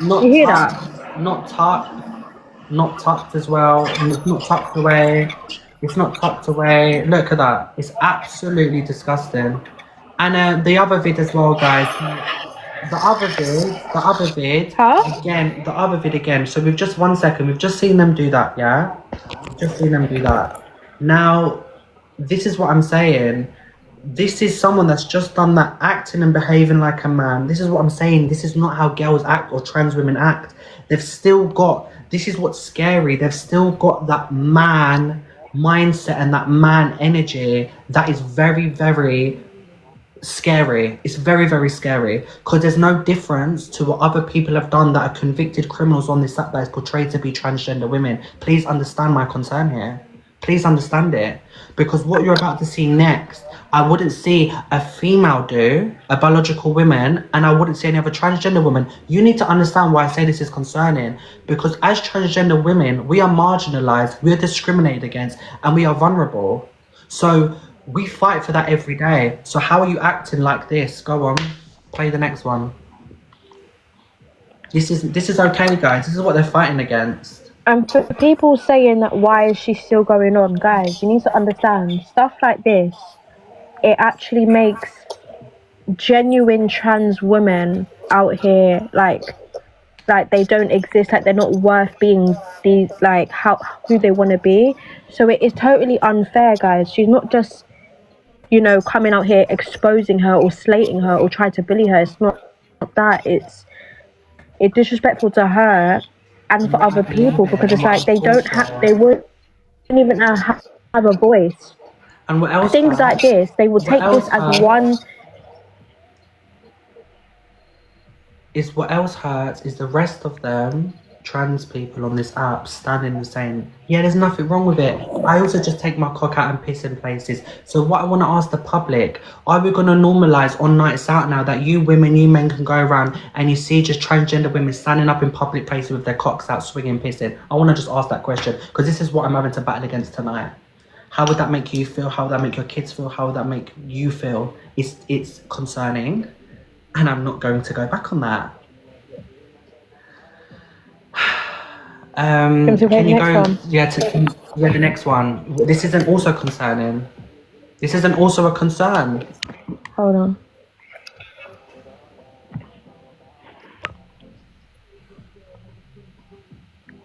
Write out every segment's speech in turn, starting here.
You not hear tucked, that? not tucked, not tucked as well. And it's not tucked away. It's not tucked away. Look at that. It's absolutely disgusting. And the other vid as well, guys. Huh? The other vid again. So we've just 1 second. We've just seen them do that, yeah. Just seen them do that. Now, this is what I'm saying. This is someone that's just done that, acting and behaving like a man. This is what I'm saying. This is not how girls act or trans women act. They've still got, this is what's scary. They've still got that man mindset and that man energy that is very, very scary. It's very, very scary because there's no difference to what other people have done that are convicted criminals on this app that is portrayed to be transgender women. Please understand my concern here. Please understand it, because what you're about to see next, I wouldn't see a female do, a biological woman, and I wouldn't see any other transgender woman. You need to understand why I say this is concerning, because as transgender women, we are marginalized, we are discriminated against, and we are vulnerable. So we fight for that every day. So how are you acting like this? Go on, play the next one. This is okay, guys. This is what they're fighting against. And for people saying that why is she still going on, guys, you need to understand stuff like this. It actually makes genuine trans women out here like they don't exist, like they're not worth being these like how who they want to be. So it is totally unfair, guys. She's not just, you know, coming out here exposing her or slating her or trying to bully her. It's not that. It's disrespectful to her and for What I other believe people, in because and it's what like I they fought don't have, they for. wouldn't even have a voice. And what else Things like hurts? this, they will What take this else as one. hurts what else hurts is the rest of them, trans people on this app, standing and saying, yeah, there's nothing wrong with it. I also just take my cock out and piss in places. So what I want to ask the public, are we going to normalise on nights out now that you women, you men can go around and you see just transgender women standing up in public places with their cocks out, swinging, pissing? I want to just ask that question, because this is what I'm having to battle against tonight. How would that make you feel? How would that make your kids feel? How would that make you feel? It's concerning, and I'm not going to go back on that. Can you go? Yeah, the next one. This isn't also concerning. This isn't also a concern. Hold on.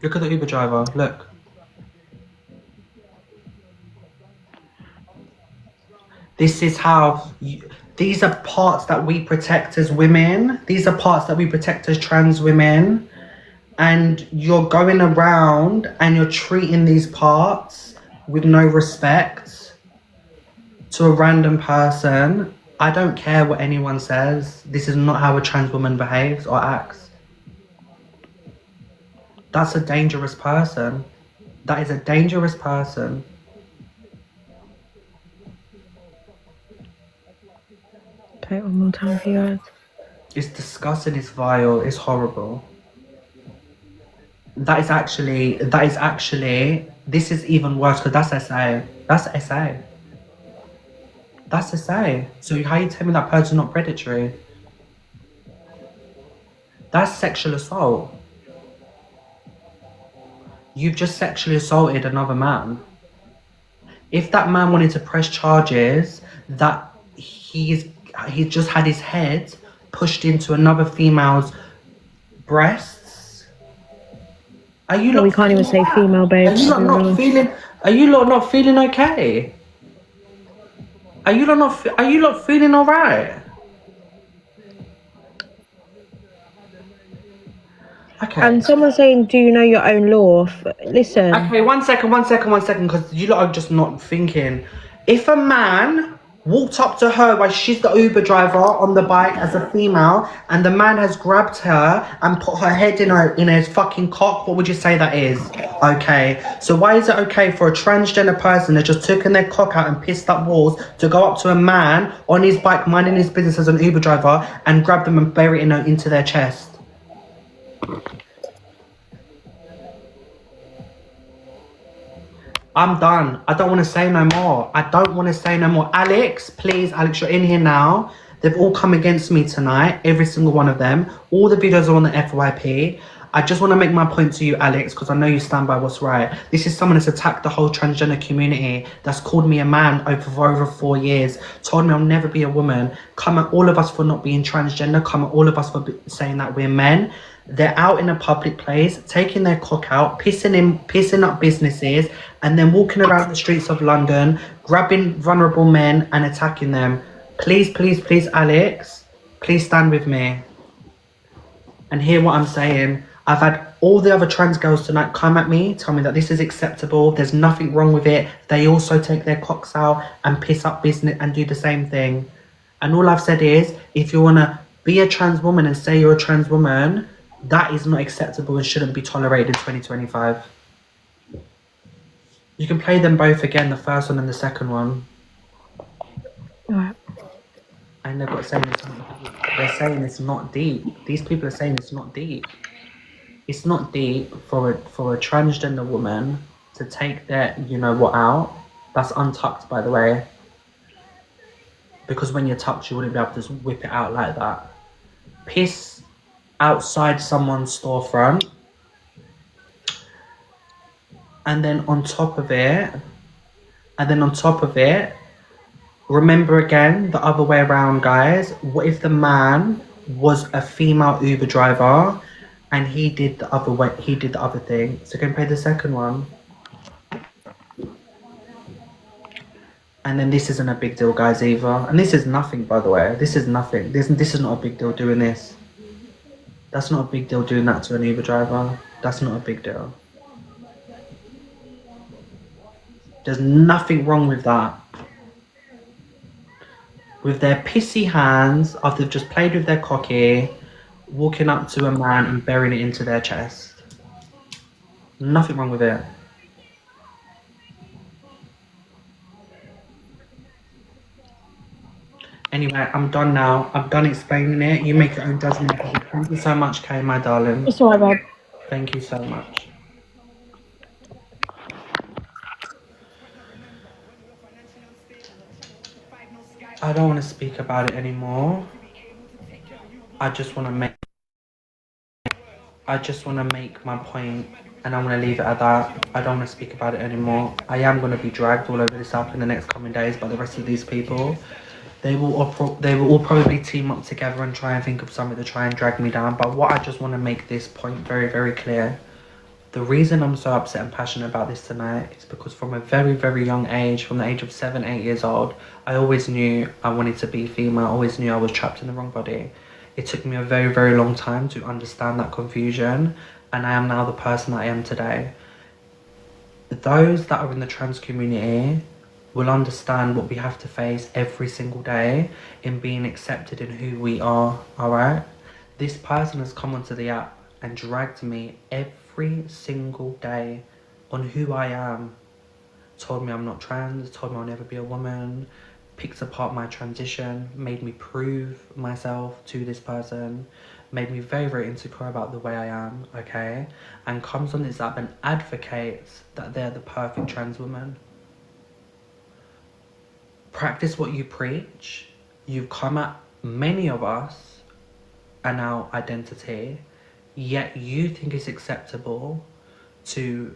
Look at the Uber driver. Look. This is how. These are parts that we protect as women. These are parts that we protect as trans women. And you're going around and you're treating these parts with no respect to a random person. I don't care what anyone says. This is not how a trans woman behaves or acts. That's a dangerous person. That is a dangerous person. Play it one more time for you guys. It's disgusting, it's vile, it's horrible. That is actually, this is even worse, because that's SA. That's SA. That's SA. So how you tell me that person's not predatory? That's sexual assault. You've just sexually assaulted another man. If that man wanted to press charges that he's just had his head pushed into another female's breasts, are you? No, we can't even say female, babe. Are you lot not feeling? Are you lot not feeling okay? Are you lot feeling alright? Okay. And someone saying, do you know your own law? Listen. Okay, 1 second, because you lot are just not thinking. If a man walked up to her while she's the Uber driver on the bike as a female, and the man has grabbed her and put her head in his fucking cock, what would you say that is? Okay, so why is it okay for a transgender person that just taken their cock out and pissed up walls to go up to a man on his bike minding his business as an Uber driver and grab them and bury it into their chest? I'm done. I don't want to say no more. Alex, please, Alex, you're in here now. They've all come against me tonight, every single one of them. All the videos are on the FYP. I just want to make my point to you, Alex, because I know you stand by what's right. This is someone that's attacked the whole transgender community, that's called me a man for over 4 years, told me I'll never be a woman, come at all of us for not being transgender, come at all of us for saying that we're men. They're out in a public place, taking their cock out, pissing up businesses, and then walking around the streets of London, grabbing vulnerable men and attacking them. Please, please, please, Alex, please stand with me and hear what I'm saying. I've had all the other trans girls tonight come at me, tell me that this is acceptable, there's nothing wrong with it. They also take their cocks out and piss up business and do the same thing. And all I've said is, if you want to be a trans woman and say you're a trans woman, that is not acceptable and shouldn't be tolerated in 2025. You can play them both again, the first one and the second one. Alright. And they're saying it's not deep. These people are saying it's not deep. It's not deep for a transgender woman to take their you know what out. That's untucked, by the way. Because when you're tucked, you wouldn't be able to just whip it out like that. Piss outside someone's storefront. And then on top of it, remember again, the other way around, guys. What if the man was a female Uber driver and he did the other thing? So can you play the second one? And then this isn't a big deal, guys, either. And this is nothing, by the way. This is nothing. This is not a big deal doing this. That's not a big deal doing that to an Uber driver. That's not a big deal. There's nothing wrong with that. With their pissy hands, after they've just played with their cocky, walking up to a man and burying it into their chest. Nothing wrong with it. Anyway, I'm done now. I'm done explaining it. You make your own judgment. Thank you so much, Kay, my darling. It's alright, babe. Thank you so much. I don't want to speak about it anymore. I just want to make my point, and I'm going to leave it at that. I don't want to speak about it anymore. I am going to be dragged all over this app in the next coming days by the rest of these people. They will all probably team up together and try and think of something to try and drag me down. But what I just want to make this point very, very clear. The reason I'm so upset and passionate about this tonight is because from a very, very young age, from the age of 7, 8 years old, I always knew I wanted to be female. I always knew I was trapped in the wrong body. It took me a very, very long time to understand that confusion, and I am now the person I am today. Those that are in the trans community will understand what we have to face every single day in being accepted in who we are, alright? This person has come onto the app and dragged me every single day on who I am. Told me I'm not trans, told me I'll never be a woman, picked apart my transition, made me prove myself to this person, made me very, very insecure about the way I am, okay? And comes on this app and advocates that they're the perfect trans woman. Practice what you preach. You've come at many of us and our identity, yet you think it's acceptable to,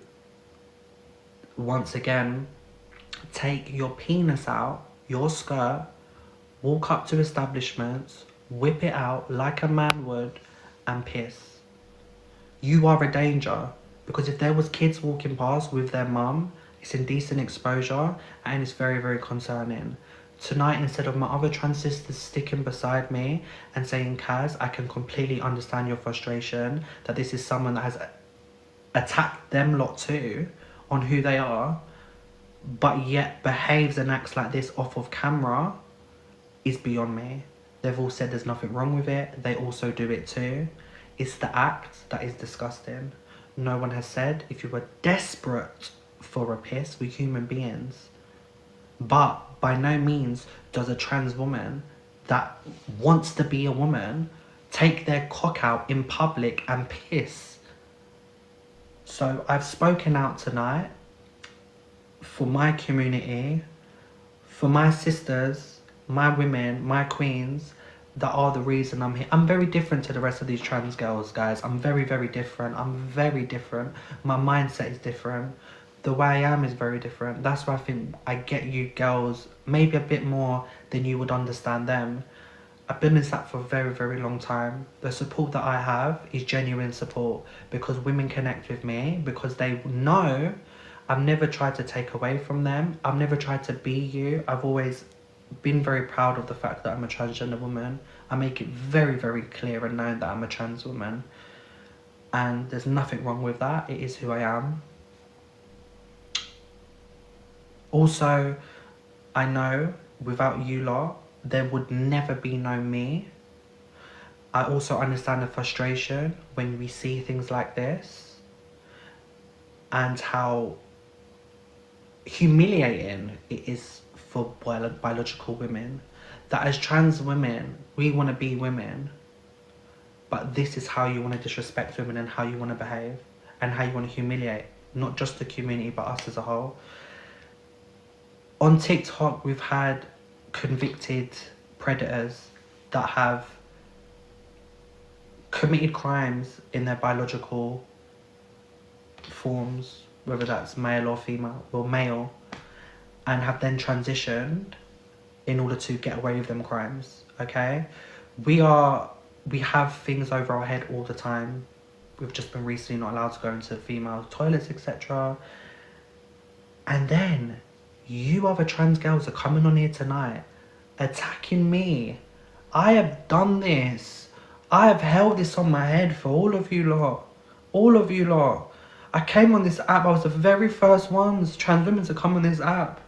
once again, take your penis out, your skirt, walk up to establishments, whip it out like a man would, and piss. You are a danger, because if there was kids walking past with their mum, it's indecent exposure and it's very, very concerning. Tonight, instead of my other trans sisters sticking beside me and saying, Kaz, I can completely understand your frustration, that this is someone that has attacked them lot too on who they are, but yet behaves and acts like this off of camera, is beyond me. They've all said there's nothing wrong with it. They also do it too. It's the act that is disgusting. No one has said if you were desperate for a piss, we're human beings. But by no means does a trans woman that wants to be a woman take their cock out in public and piss. So I've spoken out tonight for my community, for my sisters my women, my queens, that are the reason I'm here. I'm very different to the rest of these trans girls, guys. I'm very, very different. I'm very different. My mindset is different. The way I am is very different. That's why I think I get you girls maybe a bit more than you would understand them. I've been in that for a very, very long time. The support that I have is genuine support because women connect with me because they know I've never tried to take away from them. I've never tried to be you. I've always been very proud of the fact that I'm a transgender woman. I make it very, very clear and known that I'm a trans woman. And there's nothing wrong with that. It is who I am. Also, I know without you lot, there would never be no me. I also understand the frustration when we see things like this and how humiliating it is for biological women. That as trans women, we want to be women, but this is how you want to disrespect women and how you want to behave and how you want to humiliate not just the community but us as a whole. On TikTok, we've had convicted predators that have committed crimes in their biological forms, whether that's male or female, or male, and have then transitioned in order to get away with them crimes, okay? We have things over our head all the time. We've just been recently not allowed to go into female toilets, etc. And then you other trans girls are coming on here tonight attacking me. I have done this. I have held this on my head for all of you lot. All of you lot. I came on this app. I was the very first ones, trans women, to come on this app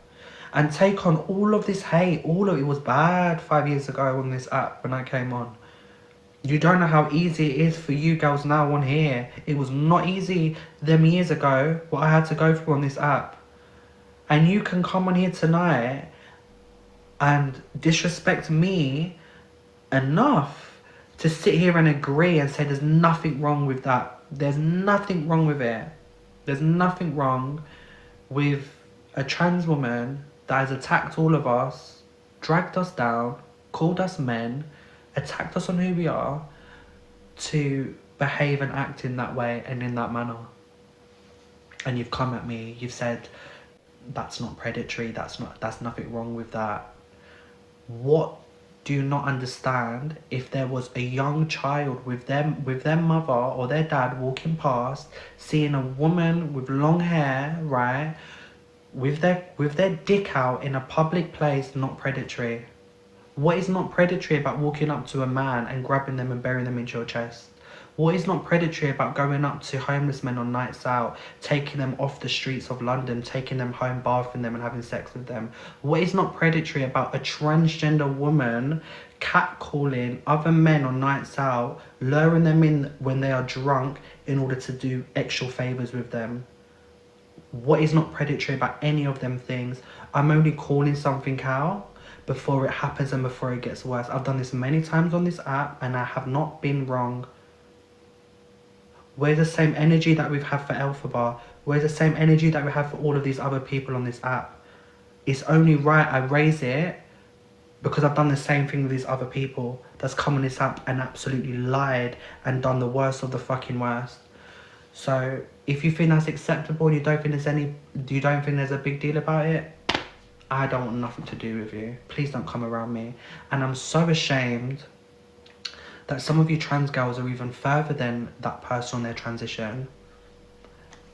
and take on all of this hate. All of it was bad 5 years ago on this app when I came on. You don't know how easy it is for you girls now on here. It was not easy them years ago what I had to go through on this app. And you can come on here tonight and disrespect me enough to sit here and agree and say there's nothing wrong with that. There's nothing wrong with it. There's nothing wrong with a trans woman that has attacked all of us, dragged us down, called us men, attacked us on who we are, to behave and act in that way and in that manner. And you've come at me, you've said, that's not predatory, that's nothing wrong with that. What do you not understand? If there was a young child with their mother or their dad walking past, seeing a woman with long hair, right, with their dick out in a public place, not predatory? What is not predatory about walking up to a man and grabbing them and burying them into your chest? What is not predatory about going up to homeless men on nights out, taking them off the streets of London, taking them home, bathing them and having sex with them? What is not predatory about a transgender woman catcalling other men on nights out, luring them in when they are drunk in order to do extra favours with them? What is not predatory about any of them things? I'm only calling something out before it happens and before it gets worse. I've done this many times on this app and I have not been wrong. Where's the same energy that we've had for Elphaba? Where's the same energy that we have for all of these other people on this app? It's only right I raise it because I've done the same thing with these other people that's come on this app and absolutely lied and done the worst of the fucking worst. So if you think that's acceptable and you don't think there's a big deal about it, I don't want nothing to do with you. Please don't come around me. And I'm so ashamed that some of you trans girls are even further than that person on their transition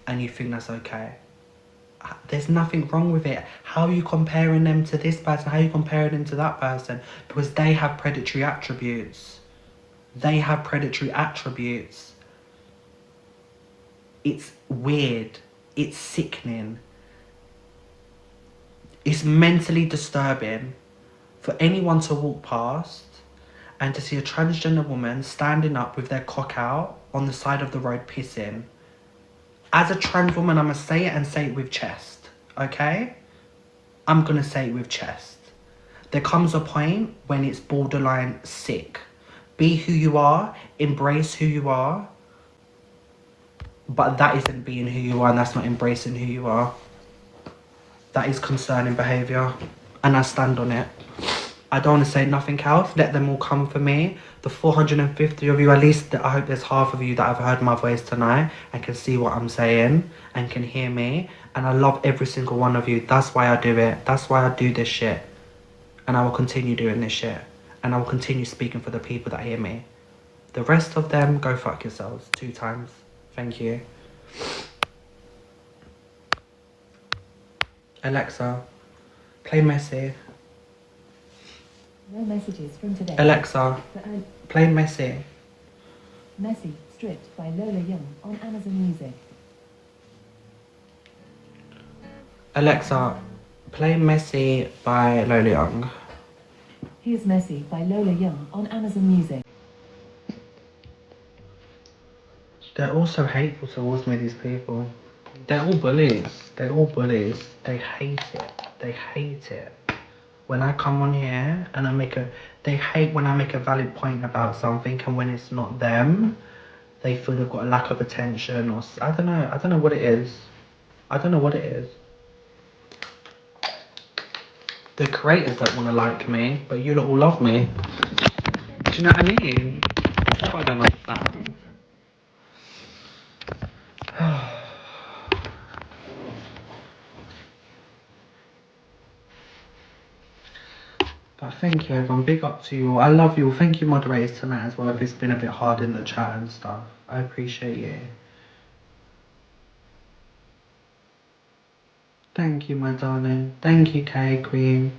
and you think that's okay. There's nothing wrong with it. How are you comparing them to this person? How are you comparing them to that person? Because they have predatory attributes. They have predatory attributes. It's weird. It's sickening. It's mentally disturbing for anyone to walk past and to see a transgender woman standing up with their cock out on the side of the road pissing. As a trans woman, I'm going to say it and say it with chest, okay? I'm going to say it with chest. There comes a point when it's borderline sick. Be who you are, embrace who you are, but that isn't being who you are and that's not embracing who you are. That is concerning behaviour and I stand on it. I don't want to say nothing else. Let them all come for me. The 450 of you, at least I hope there's half of you that have heard my voice tonight and can see what I'm saying and can hear me. And I love every single one of you. That's why I do it. That's why I do this shit. And I will continue doing this shit. And I will continue speaking for the people that hear me. The rest of them, go fuck yourselves 2 times. Thank you. Alexa, play Messi. No messages from today. Alexa, play Messi. Messi, Stripped by Lola Young on Amazon Music. Alexa, play Messi by Lola Young. Here's Messi by Lola Young on Amazon Music. They're all so hateful towards me, these people. They're all bullies. They're all bullies. They hate it. They hate it. When I come on here and they hate when I make a valid point about something, and when it's not them, they feel they've got a lack of attention, or I don't know what it is. I don't know what it is. The creators don't want to like me, but you lot all love me. Do you know what I mean? That's why I don't like that. But thank you everyone, big up to you all. I love you all. Thank you moderators tonight as well if it's been a bit hard in the chat and stuff. I appreciate you. Thank you my darling. Thank you Kay Queen.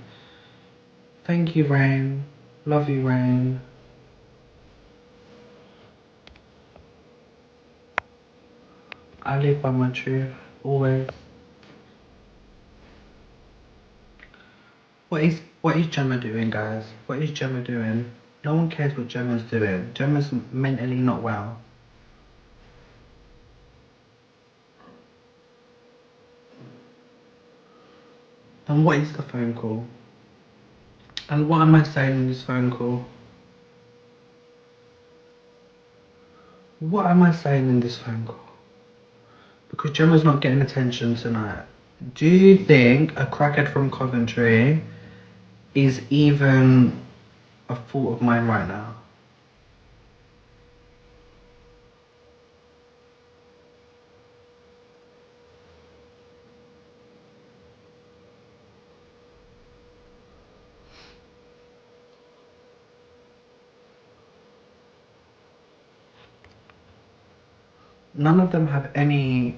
Thank you Rain. Love you Rain. I live by my truth, always. What is Gemma doing, guys? What is Gemma doing? No one cares what Gemma's doing. Gemma's mentally not well. And what is the phone call? And what am I saying in this phone call? What am I saying in this phone call? Because Gemma's not getting attention tonight. Do you think a crackhead from Coventry is even a thought of mine right now? None of them have any...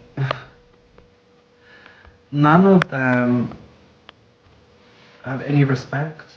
None of them have any respect.